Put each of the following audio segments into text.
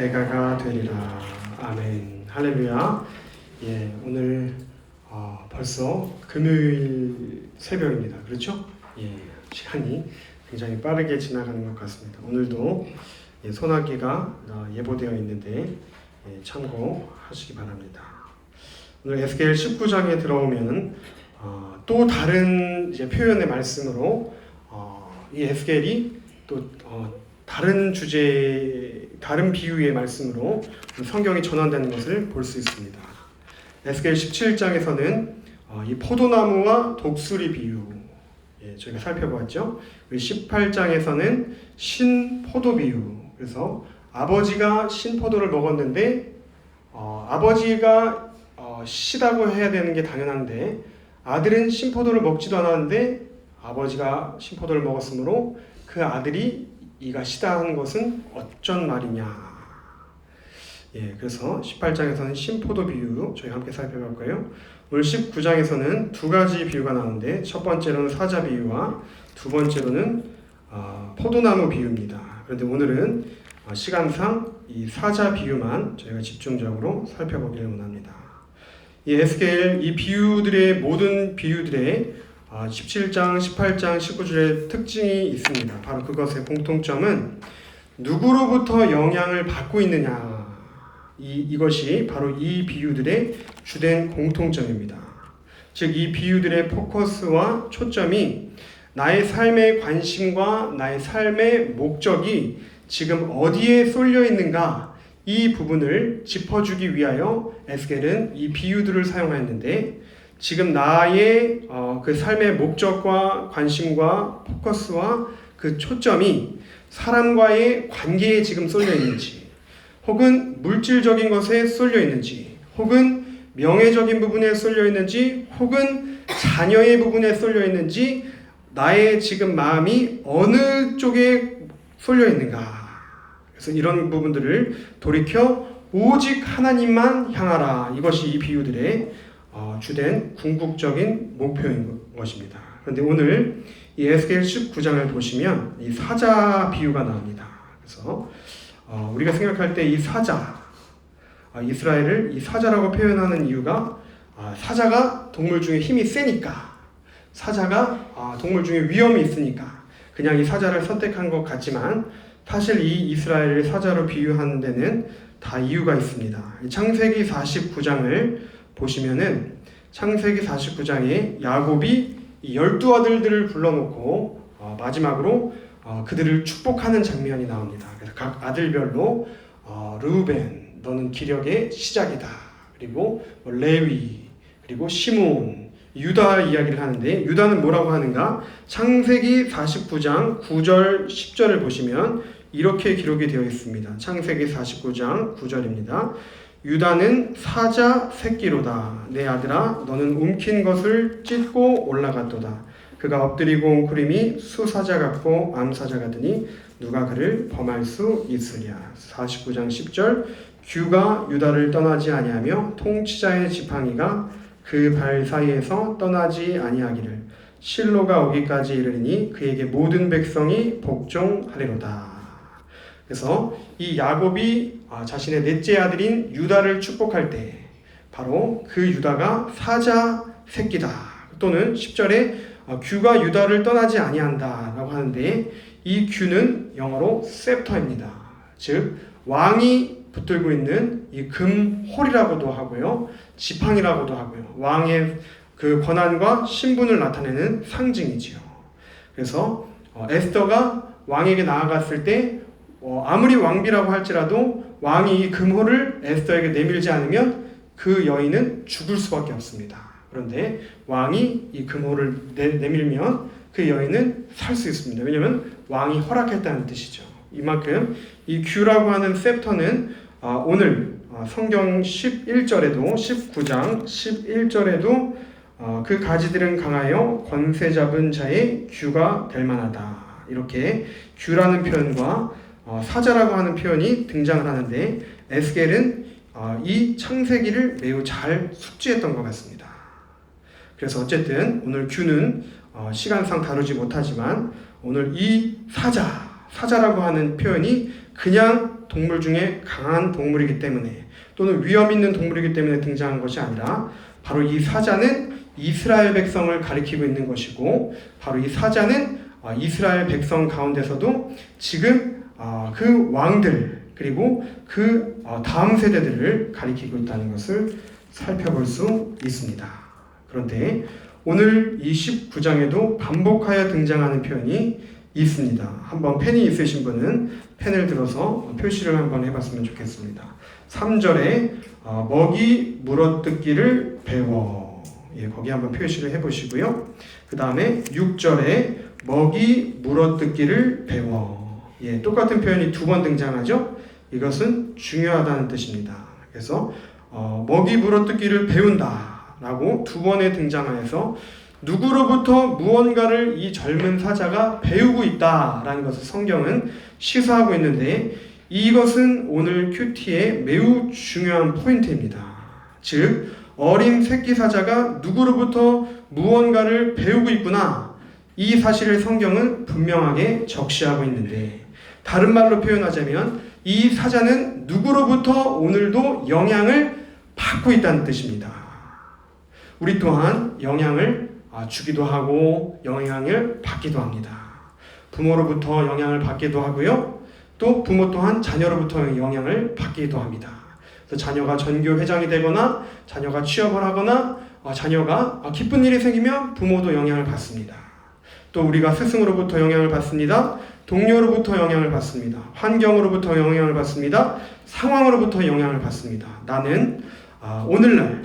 대가가 되리라. 아멘. 할렐루야. 오늘 벌써 금요일 새벽입니다. 그렇죠? 시간이 굉장히 빠르게 지나가는 것 같습니다. 오늘도 소나기가 예보되어 있는데 참고하시기 바랍니다. 오늘 에스겔 19장에 들어오면 또 다른 표현의 말씀으로 이 에스겔이 또 다른 주제, 다른 비유의 말씀으로 성경이 전환되는 것을 볼 수 있습니다. 에스겔 17장에서는 이 포도나무와 독수리 비유 저희가 살펴보았죠. 18장에서는 신포도 비유. 그래서 아버지가 신포도를 먹었는데 아버지가 시다고 해야 되는 게 당연한데 아들은 신포도를 먹지도 않았는데 아버지가 신포도를 먹었으므로 그 아들이 이가 시다 하는 것은 어쩐 말이냐. 그래서 18장에서는 신포도 비유 저희 함께 살펴볼 거예요. 오늘 19장에서는 두 가지 비유가 나오는데 첫 번째로는 사자 비유와 두 번째로는 포도나무 비유입니다. 그런데 오늘은 시간상 이 사자 비유만 저희가 집중적으로 살펴보기를 원합니다. 이 에스겔 이 비유들의 모든 비유들의 17장, 18장, 19절의 특징이 있습니다. 바로 그것의 공통점은 누구로부터 영향을 받고 있느냐. 이것이 바로 이 비유들의 주된 공통점입니다. 즉, 이 비유들의 포커스와 초점이 나의 삶의 관심과 나의 삶의 목적이 지금 어디에 쏠려 있는가, 이 부분을 짚어주기 위하여 에스겔은 이 비유들을 사용하였는데, 지금 나의 그 삶의 목적과 관심과 포커스와 그 초점이 사람과의 관계에 지금 쏠려 있는지, 혹은 물질적인 것에 쏠려 있는지, 혹은 명예적인 부분에 쏠려 있는지, 혹은 자녀의 부분에 쏠려 있는지, 나의 지금 마음이 어느 쪽에 쏠려 있는가. 그래서 이런 부분들을 돌이켜 오직 하나님만 향하라. 이것이 이 비유들의 주된 궁극적인 목표인 것입니다. 그런데 오늘 이 에스겔 19장을 보시면 이 사자 비유가 나옵니다. 그래서 우리가 생각할 때 이 사자, 이스라엘을 이 사자라고 표현하는 이유가 사자가 동물 중에 힘이 세니까, 사자가 동물 중에 위험이 있으니까 그냥 이 사자를 선택한 것 같지만 사실 이 이스라엘을 사자로 비유하는 데는 다 이유가 있습니다. 창세기 49장을 보시면은 창세기 49장에 야곱이 12아들들을 불러놓고 마지막으로 그들을 축복하는 장면이 나옵니다. 그래서 각 아들별로 르우벤 너는 기력의 시작이다. 그리고 레위, 그리고 시몬, 유다 이야기를 하는데 유다는 뭐라고 하는가? 창세기 49장 9절 10절을 보시면 이렇게 기록이 되어 있습니다. 창세기 49장 9절입니다. 유다는 사자 새끼로다. 내 아들아 너는 움킨 것을 찢고 올라갔도다. 그가 엎드리고 웅크림이 수사자 같고 암사자 같으니 누가 그를 범할 수 있으랴. 49장 10절 규가 유다를 떠나지 아니하며 통치자의 지팡이가 그 발 사이에서 떠나지 아니하기를 실로가 오기까지 이르리니 그에게 모든 백성이 복종하리로다. 그래서 이 야곱이 자신의 넷째 아들인 유다를 축복할 때 바로 그 유다가 사자 새끼다. 또는 10절에 규가 유다를 떠나지 아니한다 라고 하는데 이 규는 영어로 셉터입니다. 즉 왕이 붙들고 있는 이 금홀이라고도 하고요, 지팡이라고도 하고요, 왕의 그 권한과 신분을 나타내는 상징이지요. 그래서 에스더가 왕에게 나아갔을 때 아무리 왕비라고 할지라도 왕이 이 금홀을 에스더에게 내밀지 않으면 그 여인은 죽을 수밖에 없습니다. 그런데 왕이 이 금홀을 내밀면 그 여인은 살 수 있습니다. 왜냐하면 왕이 허락했다는 뜻이죠. 이만큼 이 규라고 하는 셉터는 오늘 성경 11절에도 19장 11절에도 그 가지들은 강하여 권세 잡은 자의 규가 될 만하다. 이렇게 규라는 표현과 사자라고 하는 표현이 등장을 하는데 에스겔은 이 창세기를 매우 잘 숙지했던 것 같습니다. 그래서 어쨌든 오늘 규는 시간상 다루지 못하지만 오늘 이 사자라고 하는 표현이 그냥 동물 중에 강한 동물이기 때문에 또는 위험 있는 동물이기 때문에 등장한 것이 아니라 바로 이 사자는 이스라엘 백성을 가리키고 있는 것이고 바로 이 사자는 이스라엘 백성 가운데서도 지금 그 왕들 그리고 그 다음 세대들을 가리키고 있다는 것을 살펴볼 수 있습니다. 그런데 오늘 이 19장에도 반복하여 등장하는 표현이 있습니다. 한번 펜이 있으신 분은 펜을 들어서 표시를 한번 해봤으면 좋겠습니다. 3절에 먹이 물어뜯기를 배워. 거기 한번 표시를 해보시고요. 그 다음에 6절에 먹이 물어뜯기를 배워. 똑같은 표현이 두 번 등장하죠. 이것은 중요하다는 뜻입니다. 그래서 먹이 물어뜯기를 배운다 라고 두 번에 등장하여서 누구로부터 무언가를 이 젊은 사자가 배우고 있다라는 것을 성경은 시사하고 있는데 이것은 오늘 큐티의 매우 중요한 포인트입니다. 즉 어린 새끼 사자가 누구로부터 무언가를 배우고 있구나 이 사실을 성경은 분명하게 적시하고 있는데 다른 말로 표현하자면 이 사자는 누구로부터 오늘도 영향을 받고 있다는 뜻입니다. 우리 또한 영향을 주기도 하고 영향을 받기도 합니다. 부모로부터 영향을 받기도 하고요. 또 부모 또한 자녀로부터 영향을 받기도 합니다. 그래서 자녀가 전교 회장이 되거나 자녀가 취업을 하거나 자녀가 기쁜 일이 생기면 부모도 영향을 받습니다. 또 우리가 스승으로부터 영향을 받습니다. 동료로부터 영향을 받습니다. 환경으로부터 영향을 받습니다. 상황으로부터 영향을 받습니다. 나는 오늘날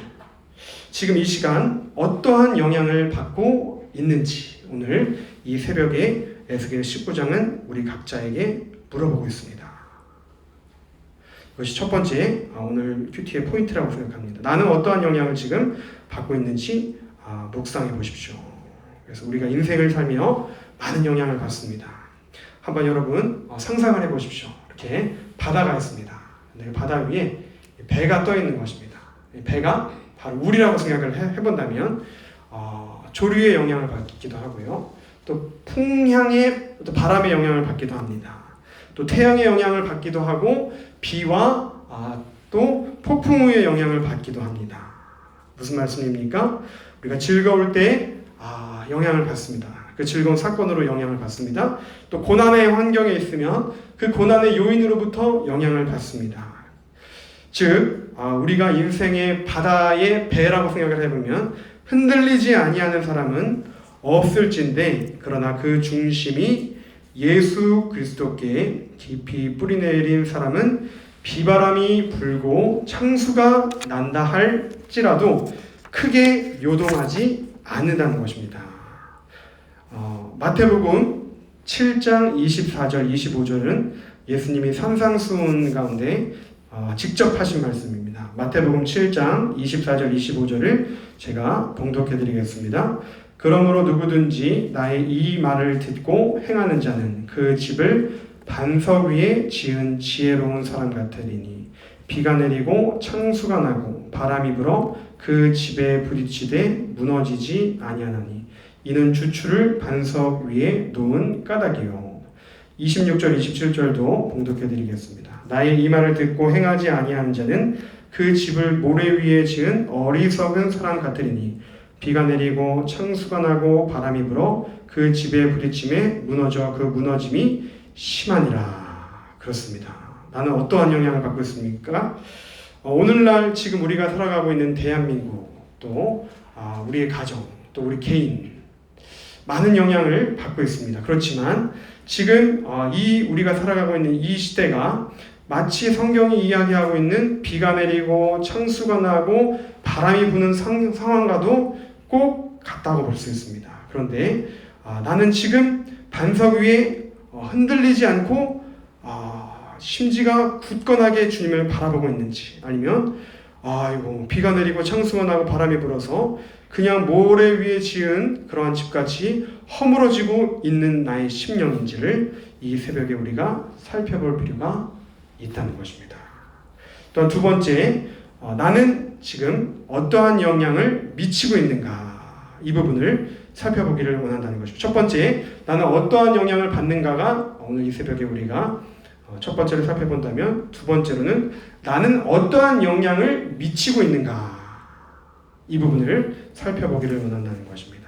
지금 이 시간 어떠한 영향을 받고 있는지 오늘 이 새벽에 에스겔 19장은 우리 각자에게 물어보고 있습니다. 이것이 첫 번째 오늘 큐티의 포인트라고 생각합니다. 나는 어떠한 영향을 지금 받고 있는지 묵상해 보십시오. 그래서 우리가 인생을 살며 많은 영향을 받습니다. 한번 여러분 상상을 해 보십시오. 이렇게 바다가 있습니다. 바다 위에 배가 떠 있는 것입니다. 배가 바로 우리라고 생각을 해본다면 조류의 영향을 받기도 하고요. 또 풍향의 또 바람의 영향을 받기도 합니다. 또 태양의 영향을 받기도 하고 비와 또 폭풍우의 영향을 받기도 합니다. 무슨 말씀입니까? 우리가 즐거울 때 영향을 받습니다. 그 즐거운 사건으로 영향을 받습니다. 또 고난의 환경에 있으면 그 고난의 요인으로부터 영향을 받습니다. 즉 우리가 인생의 바다의 배라고 생각을 해보면 흔들리지 아니하는 사람은 없을진데 그러나 그 중심이 예수 그리스도께 깊이 뿌리내린 사람은 비바람이 불고 창수가 난다 할지라도 크게 요동하지 않는다는 것입니다. 마태복음 7장 24절 25절은 예수님이 산상수훈 가운데 직접 하신 말씀입니다. 마태복음 7장 24절 25절을 제가 봉독해 드리겠습니다. 그러므로 누구든지 나의 이 말을 듣고 행하는 자는 그 집을 반석 위에 지은 지혜로운 사람 같으리니 비가 내리고 창수가 나고 바람이 불어 그 집에 부딪히되 무너지지 아니하나니 이는 주추를 반석 위에 놓은 까닭이요. 26절 27절도 봉독해 드리겠습니다. 나의 이 말을 듣고 행하지 아니하는 자는 그 집을 모래 위에 지은 어리석은 사람 같으리니 비가 내리고 창수가 나고 바람이 불어 그 집에 부딪힘에 무너져 그 무너짐이 심하니라. 그렇습니다. 나는 어떠한 영향을 받고 있습니까? 오늘날 지금 우리가 살아가고 있는 대한민국 또 우리의 가정 또 우리 개인 많은 영향을 받고 있습니다. 그렇지만 지금 우리가 살아가고 있는 이 시대가 마치 성경이 이야기하고 있는 비가 내리고 창수가 나고 바람이 부는 상황과도 꼭 같다고 볼 수 있습니다. 그런데 나는 지금 반석 위에 흔들리지 않고 심지가 굳건하게 주님을 바라보고 있는지 아니면 비가 내리고 창수가 나고 바람이 불어서 그냥 모래 위에 지은 그러한 집같이 허물어지고 있는 나의 심령인지를 이 새벽에 우리가 살펴볼 필요가 있다는 것입니다. 또 두 번째, 나는 지금 어떠한 영향을 미치고 있는가 이 부분을 살펴보기를 원한다는 것입니다. 첫 번째, 나는 어떠한 영향을 받는가가 오늘 이 새벽에 우리가 첫 번째로 살펴본다면, 두 번째로는 나는 어떠한 영향을 미치고 있는가, 이 부분을 살펴보기를 원한다는 것입니다.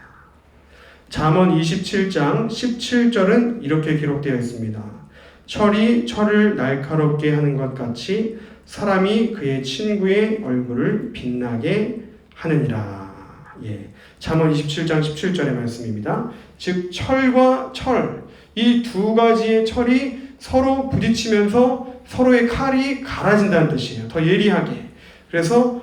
잠언 27장 17절은 이렇게 기록되어 있습니다. 철이 철을 날카롭게 하는 것 같이 사람이 그의 친구의 얼굴을 빛나게 하느니라. 잠언 27장 17절의 말씀입니다. 즉 철과 철, 이 두 가지의 철이 서로 부딪히면서 서로의 칼이 갈아진다는 뜻이에요. 더 예리하게. 그래서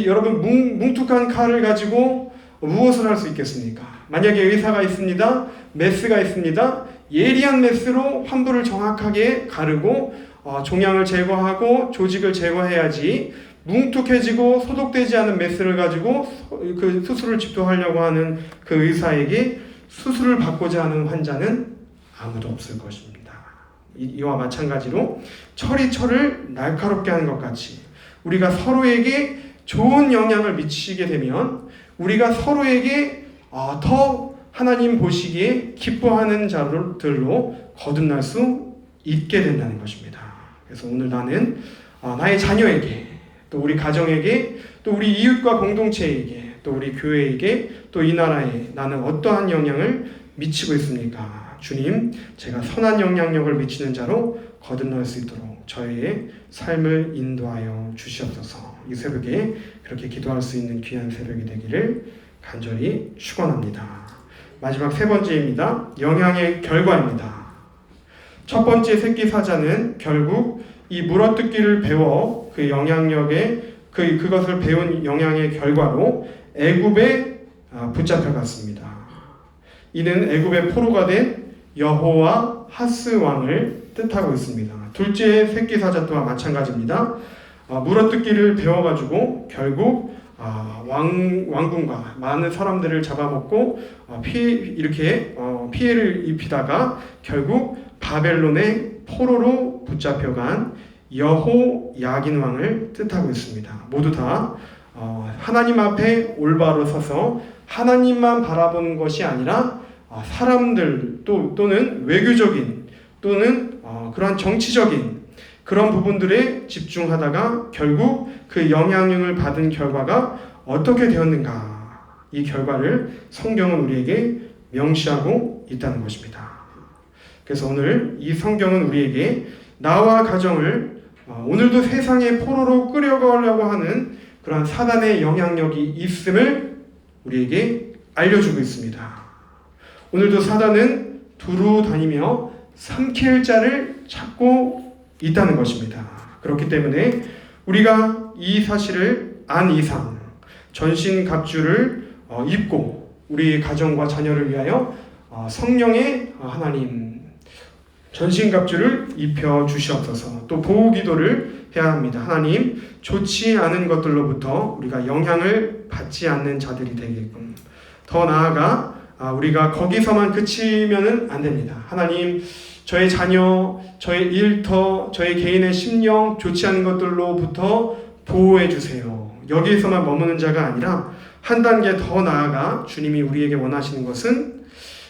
여러분 뭉툭한 칼을 가지고 무엇을 할 수 있겠습니까? 만약에 의사가 있습니다. 메스가 있습니다. 예리한 메스로 환부를 정확하게 가르고 종양을 제거하고 조직을 제거해야지, 뭉툭해지고 소독되지 않은 메스를 가지고 그 수술을 집도하려고 하는 그 의사에게 수술을 받고자 하는 환자는 아무도 없을 것입니다. 이와 마찬가지로 철이 철을 날카롭게 하는 것 같이 우리가 서로에게 좋은 영향을 미치게 되면 우리가 서로에게 더 하나님 보시기에 기뻐하는 자들로 거듭날 수 있게 된다는 것입니다. 그래서 오늘 나는 나의 자녀에게, 또 우리 가정에게, 또 우리 이웃과 공동체에게, 또 우리 교회에게, 또 이 나라에 나는 어떠한 영향을 미치고 있습니까? 주님, 제가 선한 영향력을 미치는 자로 거듭날 수 있도록 저의 삶을 인도하여 주시옵소서. 이 새벽에 그렇게 기도할 수 있는 귀한 새벽이 되기를 간절히 축원합니다. 마지막 세 번째입니다. 영향의 결과입니다. 첫 번째 새끼 사자는 결국 이 물어뜯기를 배워 그 영향력에 그것을 배운 영향의 결과로 애굽에 붙잡혀갔습니다. 이는 애굽의 포로가 된 여호와 하스 왕을 뜻하고 있습니다. 둘째 새끼 사자 또한 마찬가지입니다. 물어뜯기를 배워가지고 결국 왕군과 많은 사람들을 잡아먹고 피해를 입히다가 결국 바벨론의 포로로 붙잡혀간 여호야긴 왕을 뜻하고 있습니다. 모두 다 하나님 앞에 올바로 서서 하나님만 바라보는 것이 아니라 사람들 또는 외교적인 또는 그러한 정치적인 그런 부분들에 집중하다가 결국 그 영향력을 받은 결과가 어떻게 되었는가, 이 결과를 성경은 우리에게 명시하고 있다는 것입니다. 그래서 오늘 이 성경은 우리에게 나와 가정을 오늘도 세상의 포로로 끌어가려고 하는 그러한 사단의 영향력이 있음을 우리에게 알려주고 있습니다. 오늘도 사단은 두루 다니며 삼킬 자를 찾고 있다는 것입니다. 그렇기 때문에 우리가 이 사실을 안 이상 전신갑주를 입고 우리 가정과 자녀를 위하여 성령의 하나님 전신갑주를 입혀 주시옵소서. 또 보호기도를 해야 합니다. 하나님, 좋지 않은 것들로부터 우리가 영향을 받지 않는 자들이 되게끔, 더 나아가 우리가 거기서만 그치면은 안 됩니다. 하나님, 저의 자녀, 저의 일터, 저의 개인의 심령, 좋지 않은 것들로부터 보호해 주세요. 여기에서만 머무는 자가 아니라 한 단계 더 나아가 주님이 우리에게 원하시는 것은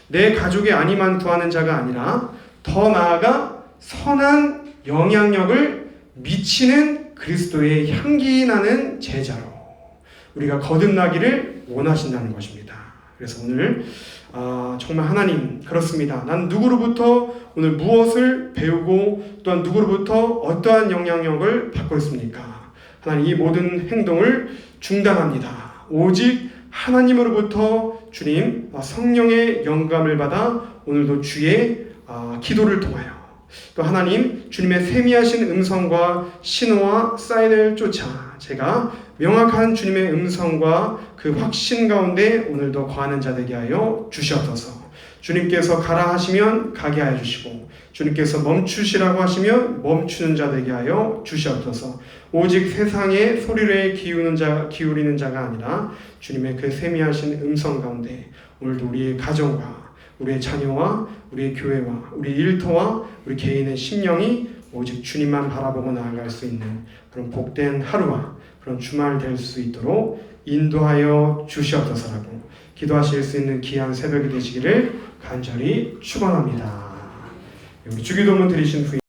내 가족의 안위만 구하는 자가 아니라 더 나아가 선한 영향력을 미치는 그리스도의 향기 나는 제자로 우리가 거듭나기를 원하신다는 것입니다. 그래서 오늘 정말 하나님, 그렇습니다. 난 누구로부터 오늘 무엇을 배우고 또한 누구로부터 어떠한 영향력을 받고 있습니까? 하나님, 이 모든 행동을 중단합니다. 오직 하나님으로부터 주님 성령의 영감을 받아 오늘도 주의 기도를 통하여 또 하나님 주님의 세미하신 음성과 신호와 사인을 쫓아 제가 명확한 주님의 음성과 그 확신 가운데 오늘도 거하는 자 되게 하여 주시옵소서. 주님께서 가라 하시면 가게 하여 주시고 주님께서 멈추시라고 하시면 멈추는 자 되게 하여 주시옵소서. 오직 세상의 소리를 기울이는 자가 아니라 주님의 그 세미하신 음성 가운데 오늘도 우리의 가정과 우리의 자녀와 우리의 교회와 우리 일터와 우리 개인의 심령이 오직 주님만 바라보고 나아갈 수 있는 그런 복된 하루와 그런 주말 될 수 있도록 인도하여 주시옵소서라고 기도하실 수 있는 귀한 새벽이 되시기를 간절히 축원합니다. 주기도문 드리신 후에